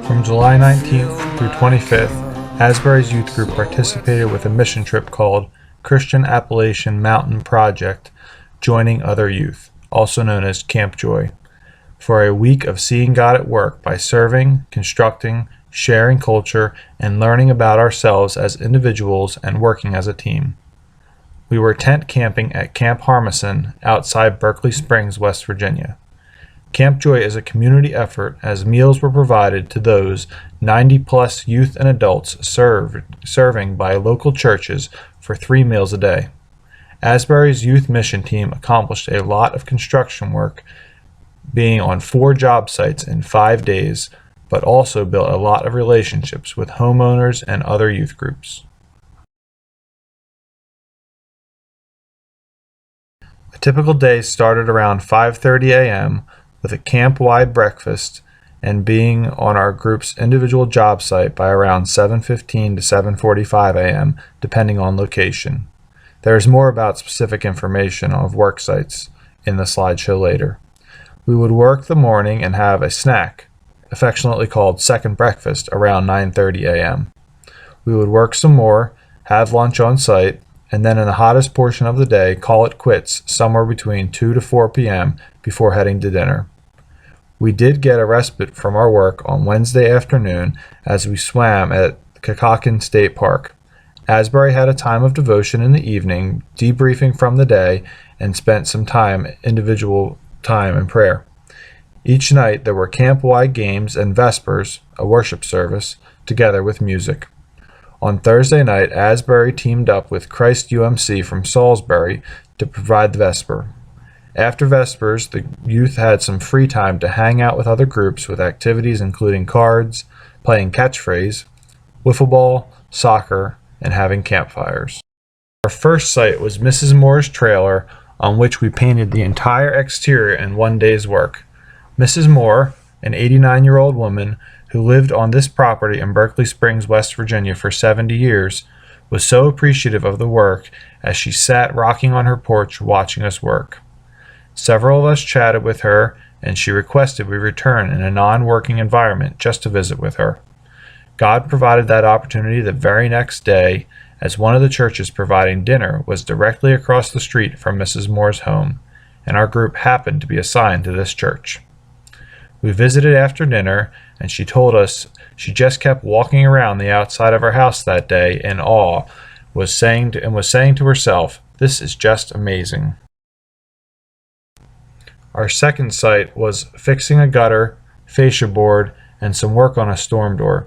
From July 19th through 25th, Asbury's youth group participated with a mission trip called Christian Appalachian Mountain Project, Joining Other Youth, also known as Camp Joy, for a week of seeing God at work by serving, constructing, sharing culture, and learning about ourselves as individuals and working as a team. We were tent camping at Camp Harmison outside Berkeley Springs, West Virginia. Camp Joy is a community effort as meals were provided to those 90-plus youth and adults serving by local churches for 3 meals a day. Asbury's youth mission team accomplished a lot of construction work, being on 4 job sites in 5 days, but also built a lot of relationships with homeowners and other youth groups. A typical day started around 5:30 a.m. with a camp-wide breakfast and being on our group's individual job site by around 7:15 to 7:45 a.m., depending on location. There is more about specific information of work sites in the slideshow later. We would work the morning and have a snack, affectionately called second breakfast, around 9:30 a.m. We would work some more, have lunch on site, and then in the hottest portion of the day, call it quits somewhere between 2 to 4 p.m. before heading to dinner. We did get a respite from our work on Wednesday afternoon as we swam at Kakakin State Park. Asbury had a time of devotion in the evening, debriefing from the day, and spent some individual time in prayer. Each night there were camp-wide games and Vespers, a worship service, together with music. On Thursday night, Asbury teamed up with Christ UMC from Salisbury to provide the Vesper. After Vespers, the youth had some free time to hang out with other groups with activities including cards, playing catchphrase, wiffle ball, soccer, and having campfires. Our first site was Mrs. Moore's trailer, on which we painted the entire exterior in one day's work. Mrs. Moore, an 89-year-old woman who lived on this property in Berkeley Springs, West Virginia for 70 years, was so appreciative of the work as she sat rocking on her porch watching us work. Several of us chatted with her, and she requested we return in a non-working environment just to visit with her. God provided that opportunity the very next day, as one of the churches providing dinner was directly across the street from Mrs. Moore's home, and our group happened to be assigned to this church. We visited after dinner, and she told us she just kept walking around the outside of her house that day in awe, was saying to herself, "This is just amazing." Our second site was fixing a gutter, fascia board, and some work on a storm door.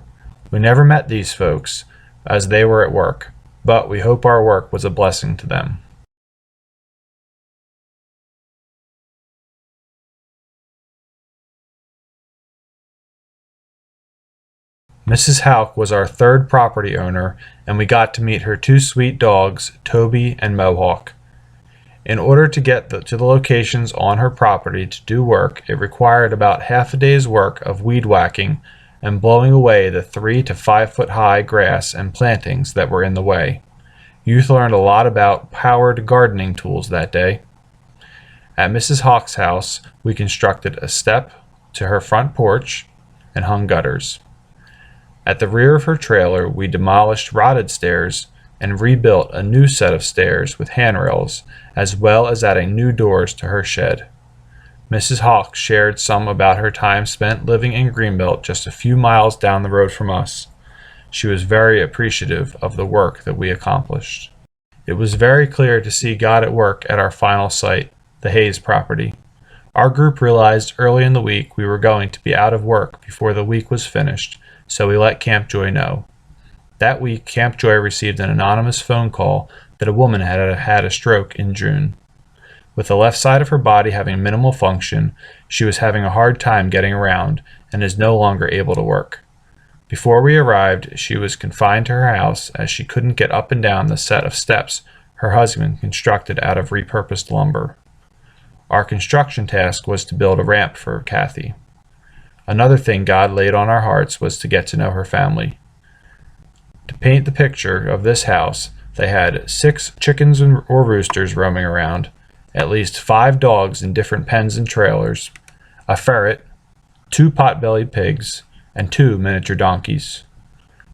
We never met these folks, as they were at work, but we hope our work was a blessing to them. Mrs. Houck was our third property owner, and we got to meet her 2 sweet dogs, Toby and Mohawk. In order to get to the locations on her property to do work, it required about half a day's work of weed whacking and blowing away the 3 to 5 foot high grass and plantings that were in the way. Youth learned a lot about powered gardening tools that day. At Mrs. Hawk's house, we constructed a step to her front porch and hung gutters. At the rear of her trailer, we demolished rotted stairs and rebuilt a new set of stairs with handrails, as well as adding new doors to her shed. Mrs. Hawk shared some about her time spent living in Greenbelt just a few miles down the road from us. She was very appreciative of the work that we accomplished. It was very clear to see God at work at our final site, the Hayes property. Our group realized early in the week we were going to be out of work before the week was finished, so we let Camp Joy know. That week, Camp Joy received an anonymous phone call that a woman had had a stroke in June. With the left side of her body having minimal function, she was having a hard time getting around and is no longer able to work. Before we arrived, she was confined to her house as she couldn't get up and down the set of steps her husband constructed out of repurposed lumber. Our construction task was to build a ramp for Kathy. Another thing God laid on our hearts was to get to know her family. To paint the picture of this house, they had 6 chickens or roosters roaming around, at least 5 dogs in different pens and trailers, a ferret, 2 pot-bellied pigs, and 2 miniature donkeys.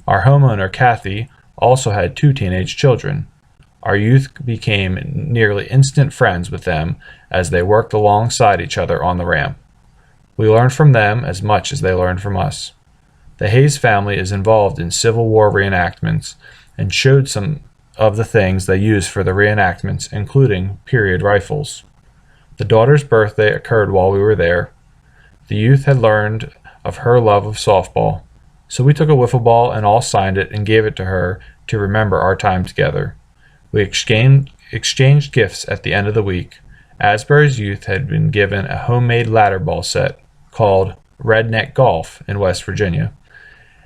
Our homeowner, Kathy, also had 2 teenage children. Our youth became nearly instant friends with them as they worked alongside each other on the ramp. We learned from them as much as they learned from us. The Hayes family is involved in Civil War reenactments and showed some of the things they used for the reenactments, including period rifles. The daughter's birthday occurred while we were there. The youth had learned of her love of softball, so we took a wiffle ball and all signed it and gave it to her to remember our time together. We exchanged gifts at the end of the week. Asbury's youth had been given a homemade ladder ball set called Redneck Golf in West Virginia,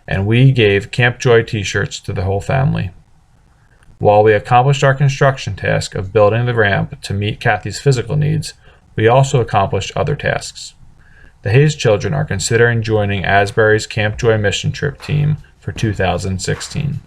and we gave Camp Joy t-shirts to the whole family. While we accomplished our construction task of building the ramp to meet Kathy's physical needs, we also accomplished other tasks. The Hayes children are considering joining Asbury's Camp Joy mission trip team for 2016.